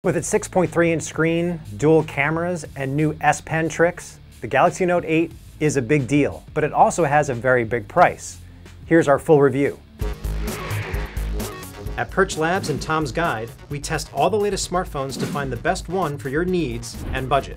With its 6.3-inch screen, dual cameras, and new S Pen tricks, the Galaxy Note 8 is a big deal, but it also has a very big price. Here's our full review. At Perch Labs and Tom's Guide, we test all the latest smartphones to find the best one for your needs and budget.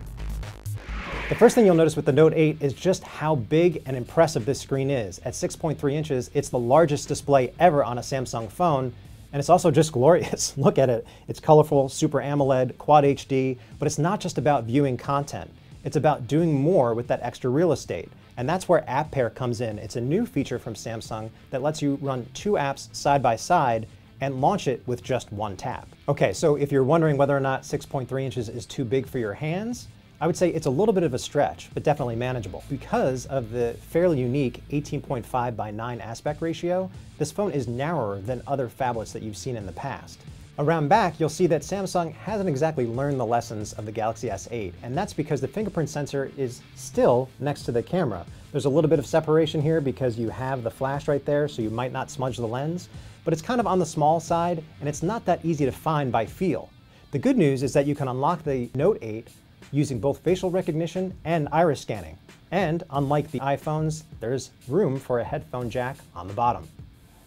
The first thing you'll notice with the Note 8 is just how big and impressive this screen is. At 6.3 inches, it's the largest display ever on a Samsung phone, and it's also just glorious. Look at it. It's colorful, Super AMOLED, Quad HD, but it's not just about viewing content. It's about doing more with that extra real estate. And that's where App Pair comes in. It's a new feature from Samsung that lets you run two apps side by side and launch it with just one tap. Okay, so if you're wondering whether or not 6.3 inches is too big for your hands, I would say it's a little bit of a stretch, but definitely manageable. Because of the fairly unique 18.5 by 9 aspect ratio, this phone is narrower than other phablets that you've seen in the past. Around back, you'll see that Samsung hasn't exactly learned the lessons of the Galaxy S8, and that's because the fingerprint sensor is still next to the camera. There's a little bit of separation here because you have the flash right there, so you might not smudge the lens, but it's kind of on the small side, and it's not that easy to find by feel. The good news is that you can unlock the Note 8 using both facial recognition and iris scanning. And unlike the iPhones, there's room for a headphone jack on the bottom.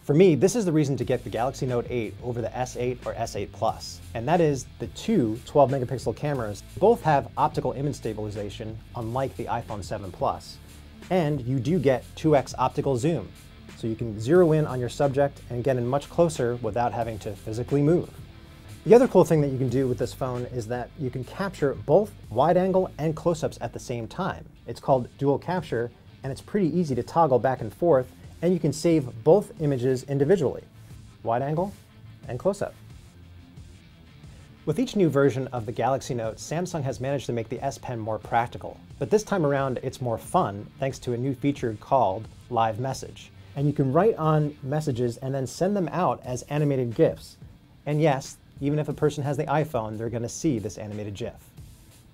For me, this is the reason to get the Galaxy Note 8 over the S8 or S8 Plus, and that is the two 12-megapixel cameras both have optical image stabilization, unlike the iPhone 7 Plus. And you do get 2x optical zoom, so you can zero in on your subject and get in much closer without having to physically move. The other cool thing that you can do with this phone is that you can capture both wide angle and close-ups at the same time. It's called dual capture, and it's pretty easy to toggle back and forth, and you can save both images individually, wide angle and close-up. With each new version of the Galaxy Note, Samsung has managed to make the S Pen more practical. But this time around, it's more fun thanks to a new feature called Live Message. And you can write on messages and then send them out as animated GIFs. And yes, even if a person has the iPhone, they're going to see this animated GIF.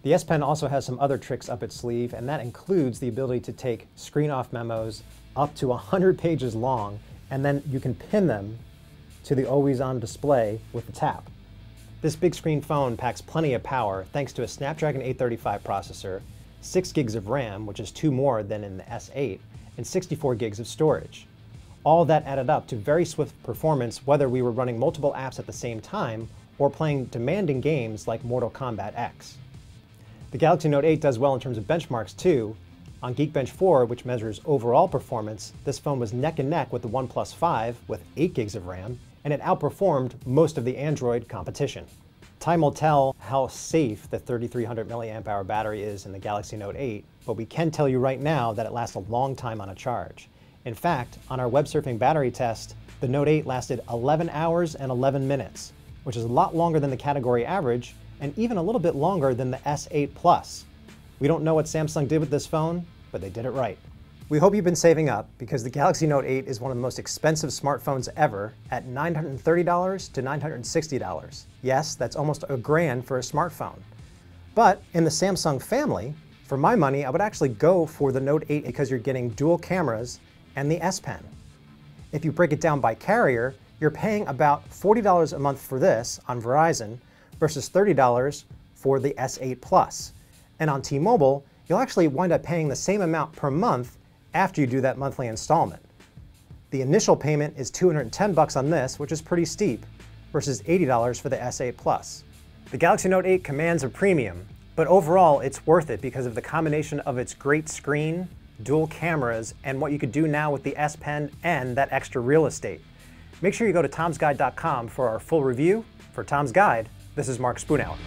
The S Pen also has some other tricks up its sleeve, and that includes the ability to take screen-off memos up to 100 pages long, and then you can pin them to the always-on display with the tap. This big screen phone packs plenty of power thanks to a Snapdragon 835 processor, 6 gigs of RAM, which is 2 more than in the S8, and 64 gigs of storage. All that added up to very swift performance whether we were running multiple apps at the same time or playing demanding games like Mortal Kombat X. The Galaxy Note 8 does well in terms of benchmarks too. On Geekbench 4, which measures overall performance, this phone was neck and neck with the OnePlus 5 with 8 gigs of RAM, and it outperformed most of the Android competition. Time will tell how safe the 3300 mAh battery is in the Galaxy Note 8, but we can tell you right now that it lasts a long time on a charge. In fact, on our web surfing battery test, the Note 8 lasted 11 hours and 11 minutes, which is a lot longer than the category average, and even a little bit longer than the S8 Plus. We don't know what Samsung did with this phone, but they did it right. We hope you've been saving up, because the Galaxy Note 8 is one of the most expensive smartphones ever at $930 to $960. Yes, that's almost $1,000 for a smartphone. But in the Samsung family, for my money, I would actually go for the Note 8 because you're getting dual cameras and the S Pen. If you break it down by carrier, you're paying about $40 a month for this on Verizon versus $30 for the S8 Plus. And on T-Mobile, you'll actually wind up paying the same amount per month after you do that monthly installment. The initial payment is $210 on this, which is pretty steep, versus $80 for the S8 Plus. The Galaxy Note 8 commands a premium, but overall it's worth it because of the combination of its great screen, dual cameras, and what you could do now with the S Pen and that extra real estate. Make sure you go to tomsguide.com for our full review. For Tom's Guide, this is Mark Spoonhour.